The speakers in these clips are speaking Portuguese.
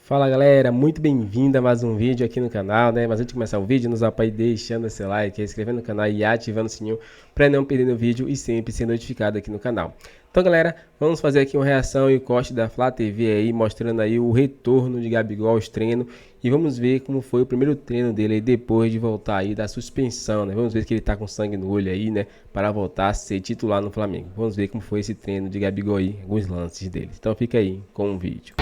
Fala galera, muito bem-vindo a mais um vídeo aqui no canal, né? Mas antes de começar o vídeo, nos apoie deixando seu like, inscrevendo no canal e ativando o sininho para não perder o vídeo e sempre ser notificado aqui no canal. Então galera, vamos fazer aqui uma reação e corte da Flá TV aí, mostrando aí o retorno de Gabigol aos treinos e vamos ver como foi o primeiro treino dele aí depois de voltar aí da suspensão, né? Vamos ver que ele tá com sangue no olho aí, né? Para voltar a ser titular no Flamengo. Vamos ver como foi esse treino de Gabigol aí, alguns lances dele. Então fica aí com o vídeo.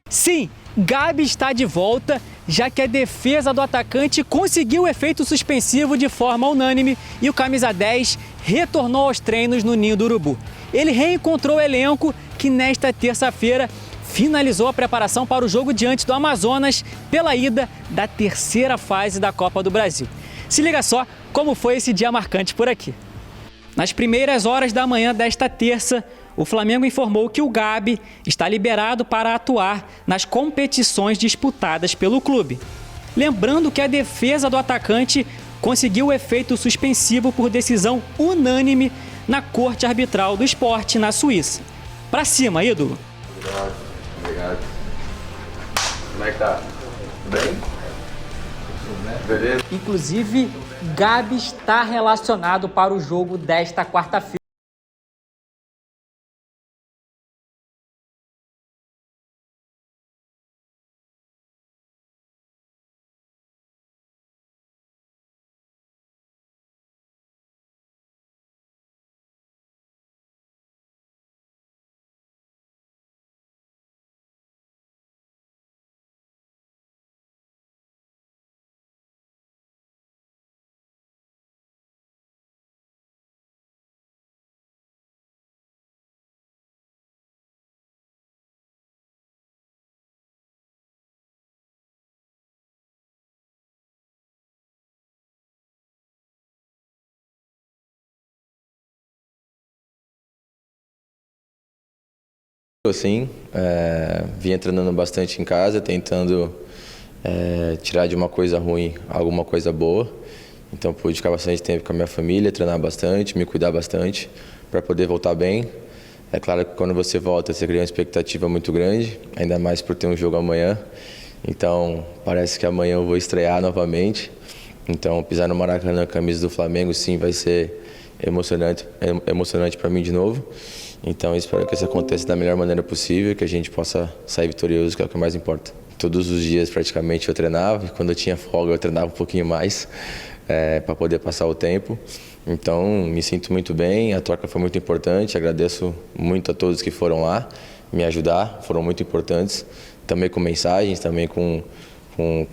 Sim, Gabi está de volta, já que a defesa do atacante conseguiu o efeito suspensivo de forma unânime e o camisa 10 retornou aos treinos no Ninho do Urubu. Ele reencontrou o elenco que nesta terça-feira finalizou a preparação para o jogo diante do Amazonas pela ida da terceira fase da Copa do Brasil. Se liga só como foi esse dia marcante por aqui. Nas primeiras horas da manhã desta terça, o Flamengo informou que o Gabi está liberado para atuar nas competições disputadas pelo clube. Lembrando que a defesa do atacante conseguiu o efeito suspensivo por decisão unânime na Corte Arbitral do Esporte na Suíça. Pra cima, ídolo! Obrigado. Como é que tá? Tudo bem? Beleza? Inclusive, Gabi está relacionado para o jogo desta quarta-feira. Sim, vinha treinando bastante em casa, tentando tirar de uma coisa ruim alguma coisa boa. Então pude ficar bastante tempo com a minha família, treinar bastante, me cuidar bastante para poder voltar bem. É claro que quando você volta, você cria uma expectativa muito grande, ainda mais por ter um jogo amanhã. Então parece que amanhã eu vou estrear novamente. Então pisar no Maracanã, a camisa do Flamengo, sim, vai ser emocionante para mim de novo. Então espero que isso aconteça da melhor maneira possível, que a gente possa sair vitorioso, que é o que mais importa. Todos os dias praticamente eu treinava, e quando eu tinha folga eu treinava um pouquinho mais para poder passar o tempo. Então me sinto muito bem, a troca foi muito importante, agradeço muito a todos que foram lá me ajudar, foram muito importantes, também com mensagens, também com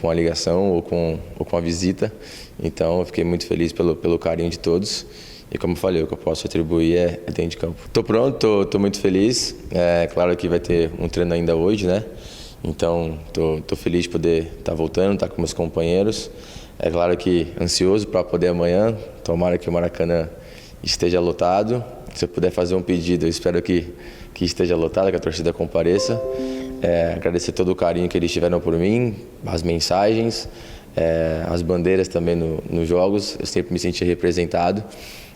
a ligação ou com a visita. Então eu fiquei muito feliz pelo carinho de todos. E como eu falei, o que eu posso atribuir é dentro de campo. Tô pronto, tô muito feliz. É claro que vai ter um treino ainda hoje, né? Então tô feliz de poder estar voltando, estar com meus companheiros. É claro que ansioso para poder amanhã. Tomara que o Maracanã esteja lotado. Se eu puder fazer um pedido, eu espero que esteja lotado, que a torcida compareça. Agradecer todo o carinho que eles tiveram por mim, as mensagens, as bandeiras também nos jogos. Eu sempre me senti representado.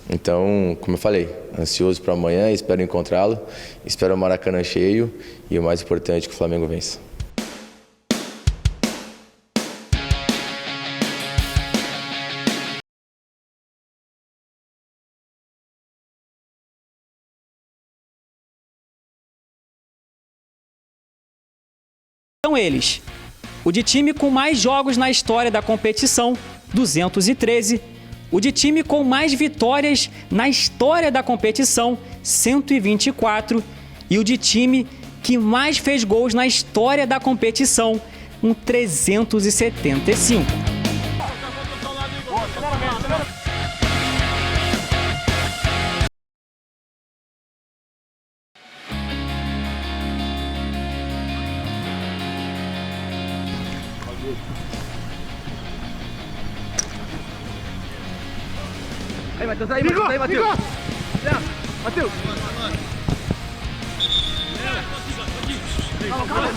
Então, como eu falei, ansioso para amanhã, espero encontrá-lo, espero o Maracanã cheio e o mais importante, que o Flamengo vença. São eles: o de time com mais jogos na história da competição, 213, o de time com mais vitórias na história da competição, 124, e o de time que mais fez gols na história da competição, com 375. Aí, Matheus, aí, Matheus. Matheus. Calma, calma.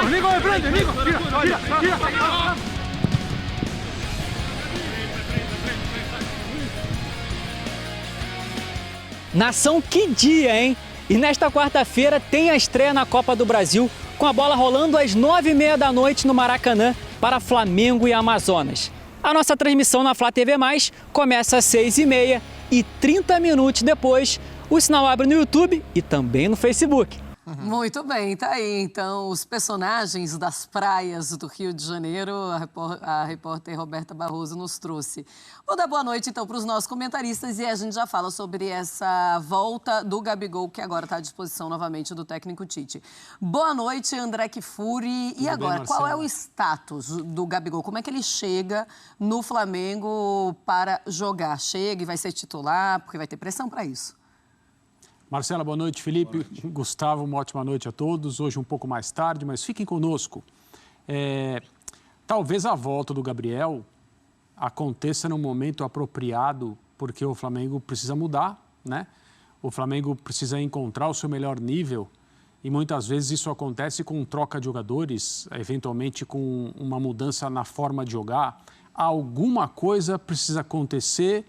Nico, de frente, Nico. Tira. Nação, que dia, hein? E nesta quarta-feira tem a estreia na Copa do Brasil, com a bola rolando às 9h30 da noite no Maracanã para Flamengo e Amazonas. A nossa transmissão na Flá TV+, começa às 6h30 e 30 minutos depois, o sinal abre no YouTube e também no Facebook. Muito bem, tá aí então os personagens das praias do Rio de Janeiro, a repórter Roberta Barroso nos trouxe. Vou dar boa noite então para os nossos comentaristas e a gente já fala sobre essa volta do Gabigol, que agora está à disposição novamente do técnico Tite. Boa noite, André Kfouri. E agora, bem, qual é o status do Gabigol? Como é que ele chega no Flamengo para jogar? Chega e vai ser titular, porque vai ter pressão para isso. Marcela, boa noite. Felipe, boa noite. Gustavo, uma ótima noite a todos. Hoje um pouco mais tarde, mas fiquem conosco. Talvez a volta do Gabriel aconteça num momento apropriado, porque o Flamengo precisa mudar, né? O Flamengo precisa encontrar o seu melhor nível e muitas vezes isso acontece com troca de jogadores, eventualmente com uma mudança na forma de jogar. Alguma coisa precisa acontecer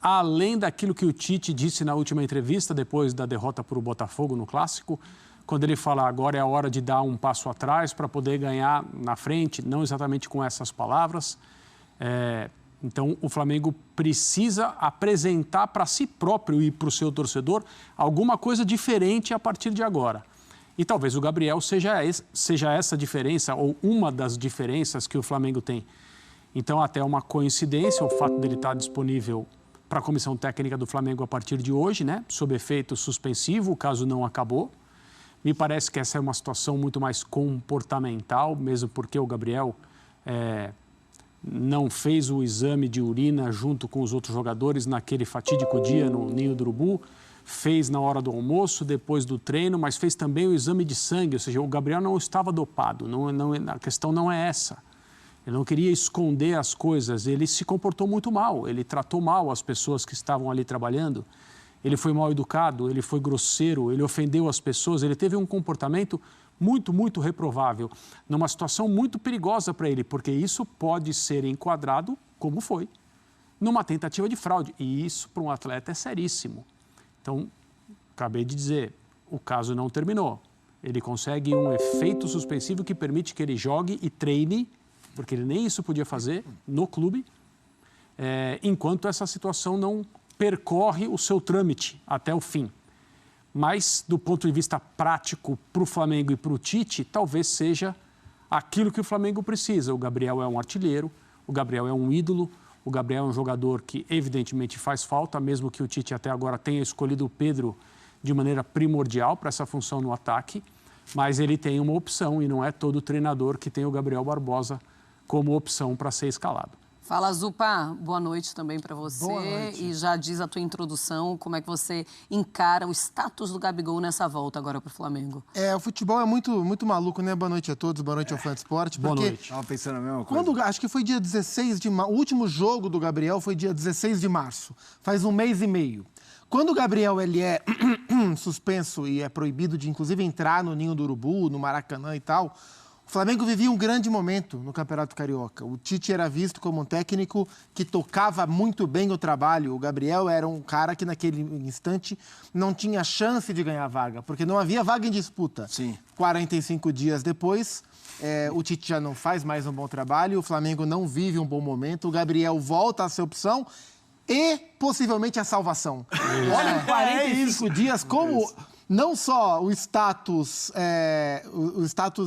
além daquilo que o Tite disse na última entrevista, depois da derrota para o Botafogo no Clássico, quando ele fala agora é a hora de dar um passo atrás para poder ganhar na frente, não exatamente com essas palavras. Então, o Flamengo precisa apresentar para si próprio e para o seu torcedor alguma coisa diferente a partir de agora. E talvez o Gabriel seja essa diferença ou uma das diferenças que o Flamengo tem. Então, até uma coincidência o fato dele estar disponível para a comissão técnica do Flamengo a partir de hoje, né? Sob efeito suspensivo, o caso não acabou. Me parece que essa é uma situação muito mais comportamental, mesmo porque o Gabriel não fez o exame de urina junto com os outros jogadores naquele fatídico dia no Ninho do Urubu, fez na hora do almoço, depois do treino, mas fez também o exame de sangue, ou seja, o Gabriel não estava dopado, a questão não é essa. Ele não queria esconder as coisas, ele se comportou muito mal, ele tratou mal as pessoas que estavam ali trabalhando, ele foi mal educado, ele foi grosseiro, ele ofendeu as pessoas, ele teve um comportamento muito, muito reprovável, numa situação muito perigosa para ele, porque isso pode ser enquadrado, como foi, numa tentativa de fraude, e isso para um atleta é seríssimo. Então, acabei de dizer, o caso não terminou, ele consegue um efeito suspensivo que permite que ele jogue e treine, porque ele nem isso podia fazer no clube, enquanto essa situação não percorre o seu trâmite até o fim. Mas, do ponto de vista prático, para o Flamengo e para o Tite, talvez seja aquilo que o Flamengo precisa. O Gabriel é um artilheiro, o Gabriel é um ídolo, o Gabriel é um jogador que, evidentemente, faz falta, mesmo que o Tite até agora tenha escolhido o Pedro de maneira primordial para essa função no ataque, mas ele tem uma opção e não é todo treinador que tem o Gabriel Barbosa como opção para ser escalado. Fala, Zupa. Boa noite também para você. Boa noite. E já diz a tua introdução, como é que você encara o status do Gabigol nessa volta agora para o Flamengo? O futebol é muito, muito maluco, né? Boa noite a todos, boa noite ao Fã de Esporte. Boa noite. Estava pensando a mesma coisa. Acho que foi dia 16 de março, o último jogo do Gabriel foi dia 16 de março, faz um mês e meio. Quando o Gabriel ele é suspenso e é proibido de, inclusive, entrar no Ninho do Urubu, no Maracanã e tal, o Flamengo vivia um grande momento no Campeonato Carioca. O Tite era visto como um técnico que tocava muito bem o trabalho. O Gabriel era um cara que, naquele instante, não tinha chance de ganhar vaga, porque não havia vaga em disputa. Sim. 45 dias depois, o Tite já não faz mais um bom trabalho, o Flamengo não vive um bom momento, o Gabriel volta a ser opção e, possivelmente, a salvação. Olha, 45 dias, como... Não só o status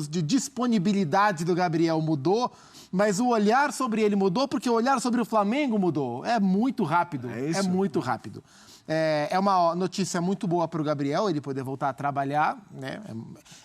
de disponibilidade do Gabriel mudou, mas o olhar sobre ele mudou, porque o olhar sobre o Flamengo mudou. É muito rápido, é muito rápido. É uma notícia muito boa para o Gabriel, ele poder voltar a trabalhar, né?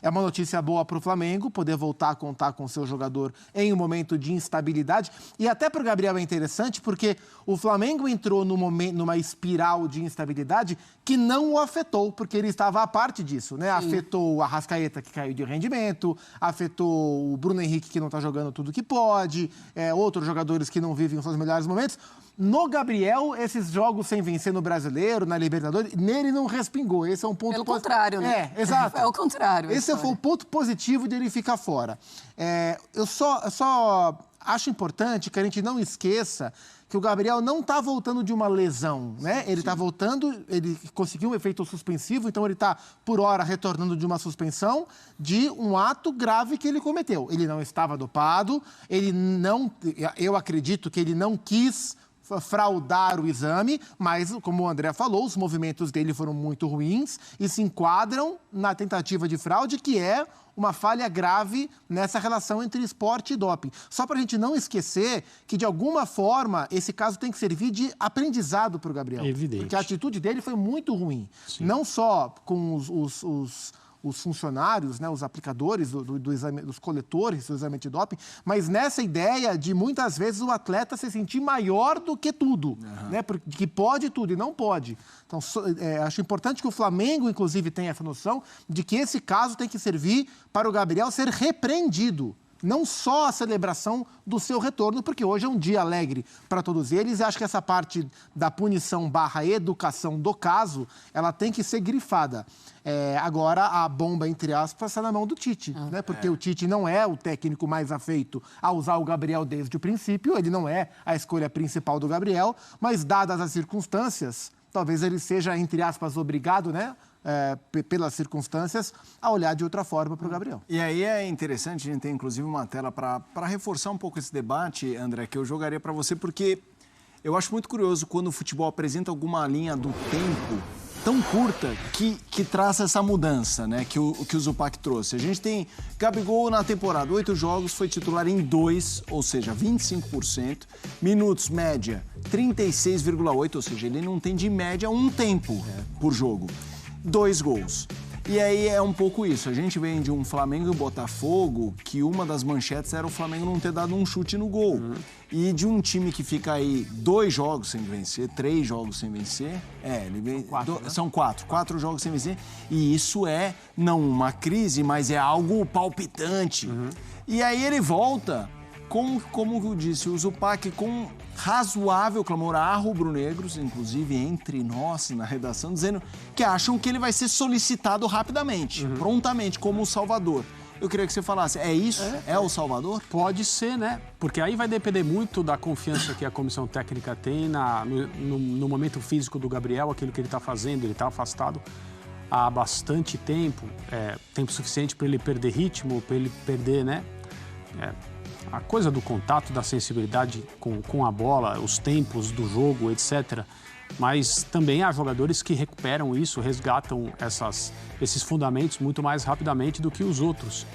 É uma notícia boa para o Flamengo, poder voltar a contar com o seu jogador em um momento de instabilidade. E até para o Gabriel é interessante, porque o Flamengo entrou numa espiral de instabilidade que não o afetou, porque ele estava à parte disso, né? Afetou o Arrascaeta, que caiu de rendimento, afetou o Bruno Henrique, que não está jogando tudo que pode, outros jogadores que não vivem os seus melhores momentos. No Gabriel, esses jogos sem vencer no Brasileiro, na Libertadores, nele não respingou. Esse é um ponto... Pelo contrário, né? Exato. É o contrário. Esse foi o ponto positivo de ele ficar fora. Eu só acho importante que a gente não esqueça que o Gabriel não está voltando de uma lesão, né? Ele está voltando, ele conseguiu um efeito suspensivo, então ele está, por hora, retornando de uma suspensão de um ato grave que ele cometeu. Ele não estava dopado, eu acredito que ele não quis fraudar o exame, mas, como o André falou, os movimentos dele foram muito ruins e se enquadram na tentativa de fraude, que é uma falha grave nessa relação entre esporte e doping. Só para a gente não esquecer que, de alguma forma, esse caso tem que servir de aprendizado para o Gabriel. Evidente. Porque a atitude dele foi muito ruim. Sim. Não só com os funcionários, né, os aplicadores do exame, os coletores do exame de doping, mas nessa ideia de, muitas vezes, o atleta se sentir maior do que tudo, né, porque pode tudo e não pode. Então, acho importante que o Flamengo, inclusive, tenha essa noção de que esse caso tem que servir para o Gabriel ser repreendido. Não só a celebração do seu retorno, porque hoje é um dia alegre para todos eles, e acho que essa parte da punição / educação do caso, ela tem que ser grifada. Agora, a bomba, entre aspas, está na mão do Tite, né? Porque o Tite não é o técnico mais afeito a usar o Gabriel desde o princípio, ele não é a escolha principal do Gabriel, mas, dadas as circunstâncias, talvez ele seja, entre aspas, obrigado, né? Pelas circunstâncias, a olhar de outra forma para o Gabriel. E aí é interessante, a gente tem inclusive uma tela para reforçar um pouco esse debate, André, que eu jogaria para você, porque eu acho muito curioso quando o futebol apresenta alguma linha do tempo tão curta que traz essa mudança, né, que o Zupac trouxe. A gente tem Gabigol na temporada, 8 jogos, foi titular em 2, ou seja, 25%. Minutos, média, 36,8, ou seja, ele não tem de média um tempo por jogo. 2 gols. E aí é um pouco isso. A gente vem de um Flamengo e Botafogo que uma das manchetes era o Flamengo não ter dado um chute no gol. E de um time que fica aí 2 jogos sem vencer, 3 jogos sem vencer. São 4 jogos sem vencer. E isso é não uma crise, mas é algo palpitante. E aí ele volta, como eu disse, o Zupac com razoável clamor a rubro-negros, inclusive entre nós na redação, dizendo que acham que ele vai ser solicitado rapidamente, prontamente, como o Salvador. Eu queria que você falasse, é isso? É o Salvador? Pode ser, né? Porque aí vai depender muito da confiança que a comissão técnica tem no momento físico do Gabriel, aquilo que ele está fazendo, ele está afastado há bastante tempo, tempo suficiente para ele perder ritmo, para ele perder, né? A coisa do contato, da sensibilidade com a bola, os tempos do jogo, etc. Mas também há jogadores que recuperam isso, resgatam esses fundamentos muito mais rapidamente do que os outros.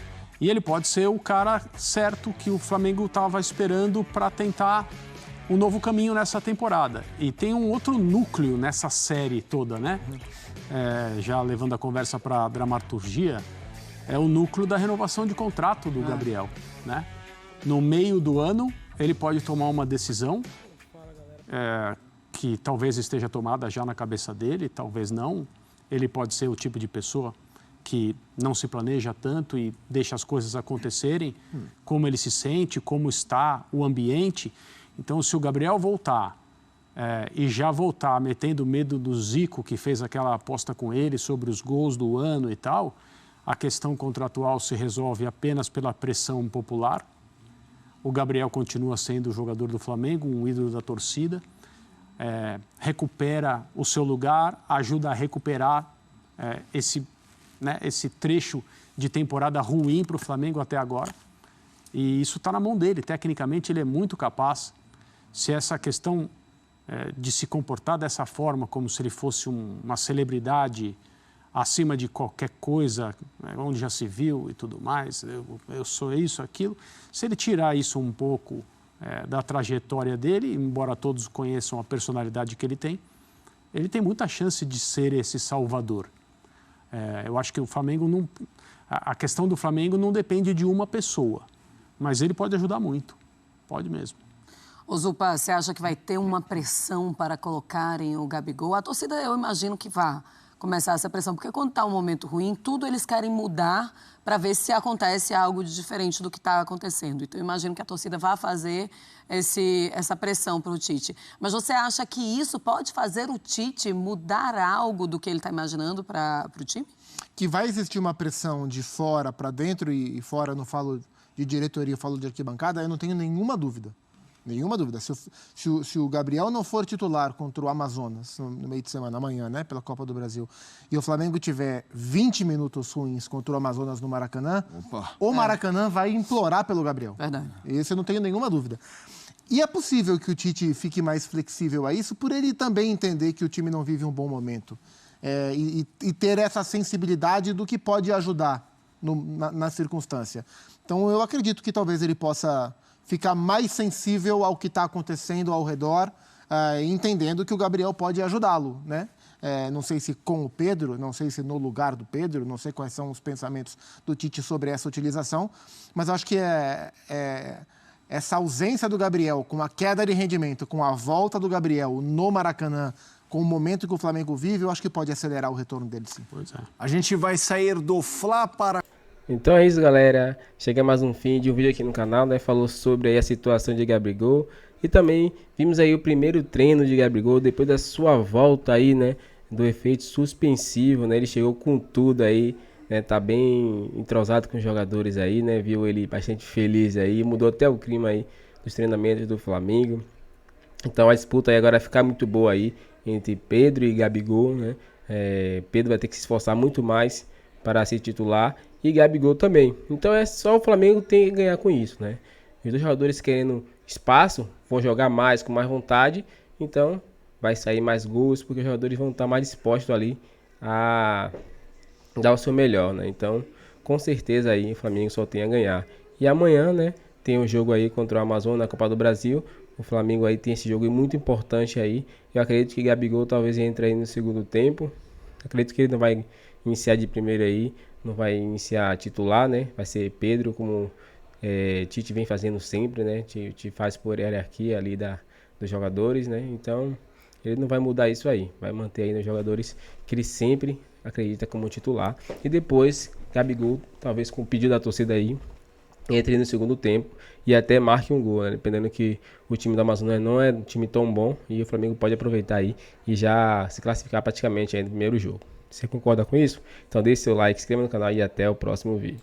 E ele pode ser o cara certo que o Flamengo estava esperando para tentar um novo caminho nessa temporada. E tem um outro núcleo nessa série toda, né? Já levando a conversa para a dramaturgia, é o núcleo da renovação de contrato do Gabriel, né? No meio do ano, ele pode tomar uma decisão que talvez esteja tomada já na cabeça dele, talvez não. Ele pode ser o tipo de pessoa que não se planeja tanto e deixa as coisas acontecerem, como ele se sente, como está o ambiente. Então, se o Gabriel voltar e já voltar metendo medo do Zico, que fez aquela aposta com ele sobre os gols do ano e tal, a questão contratual se resolve apenas pela pressão popular. O Gabriel continua sendo o jogador do Flamengo, um ídolo da torcida, recupera o seu lugar, ajuda a recuperar esse trecho de temporada ruim para o Flamengo até agora. E isso está na mão dele. Tecnicamente, ele é muito capaz. Se essa questão de se comportar dessa forma, como se ele fosse uma celebridade acima de qualquer coisa, onde já se viu e tudo mais, eu sou isso, aquilo. Se ele tirar isso um pouco da trajetória dele, embora todos conheçam a personalidade que ele tem muita chance de ser esse salvador. Eu acho que o Flamengo não... A questão do Flamengo não depende de uma pessoa, mas ele pode ajudar muito, pode mesmo. Ô Zupa, você acha que vai ter uma pressão para colocarem o Gabigol? A torcida, eu imagino que vá começar essa pressão? Porque quando está um momento ruim, tudo eles querem mudar para ver se acontece algo de diferente do que está acontecendo. Então, eu imagino que a torcida vai fazer essa pressão para o Tite. Mas você acha que isso pode fazer o Tite mudar algo do que ele está imaginando para o time? Que vai existir uma pressão de fora para dentro, e fora não falo de diretoria, eu falo de arquibancada, eu não tenho nenhuma dúvida. Nenhuma dúvida. Se o Gabriel não for titular contra o Amazonas no meio de semana, amanhã, né, pela Copa do Brasil, e o Flamengo tiver 20 minutos ruins contra o Amazonas no Maracanã, o Maracanã vai implorar pelo Gabriel. Verdade. Esse eu não tenho nenhuma dúvida. E é possível que o Tite fique mais flexível a isso, por ele também entender que o time não vive um bom momento. E ter essa sensibilidade do que pode ajudar na circunstância. Então, eu acredito que talvez ele possa ficar mais sensível ao que está acontecendo ao redor, entendendo que o Gabriel pode ajudá-lo, né? Não sei se com o Pedro, não sei se no lugar do Pedro, não sei quais são os pensamentos do Tite sobre essa utilização, mas acho que essa ausência do Gabriel, com a queda de rendimento, com a volta do Gabriel no Maracanã, com o momento que o Flamengo vive, eu acho que pode acelerar o retorno dele, sim. Pois é. A gente vai sair do Fla para... Então é isso, galera. Chega mais um fim de um vídeo aqui no canal, né? Falou sobre aí a situação de Gabigol. E também vimos aí o primeiro treino de Gabigol, depois da sua volta aí, né? Do efeito suspensivo, né? Ele chegou com tudo aí, né? Tá bem entrosado com os jogadores aí, né? Viu ele bastante feliz aí. Mudou até o clima aí dos treinamentos do Flamengo. Então a disputa aí agora vai ficar muito boa aí entre Pedro e Gabigol, né? Pedro vai ter que se esforçar muito mais para ser titular. E Gabigol também. Então é só o Flamengo tem que ganhar com isso, né? Os dois jogadores querendo espaço, vão jogar mais, com mais vontade. Então vai sair mais gols, porque os jogadores vão estar mais dispostos ali a dar o seu melhor, né? Então, com certeza aí o Flamengo só tem a ganhar. E amanhã, né, tem um jogo aí contra o Amazonas na Copa do Brasil. O Flamengo aí tem esse jogo muito importante aí. Eu acredito que Gabigol talvez entre aí no segundo tempo. Acredito que ele não vai iniciar de primeiro aí. Não vai iniciar titular, né? Vai ser Pedro, como Tite vem fazendo sempre, né? Tite faz por hierarquia ali dos jogadores, né? Então, ele não vai mudar isso aí. Vai manter aí nos jogadores que ele sempre acredita como titular. E depois, Gabigol, talvez com o pedido da torcida aí, entre no segundo tempo e até marque um gol, né? Dependendo que o time do Amazonas não é um time tão bom e o Flamengo pode aproveitar aí e já se classificar praticamente aí no primeiro jogo. Você concorda com isso? Então deixe seu like, se inscreva no canal e até o próximo vídeo.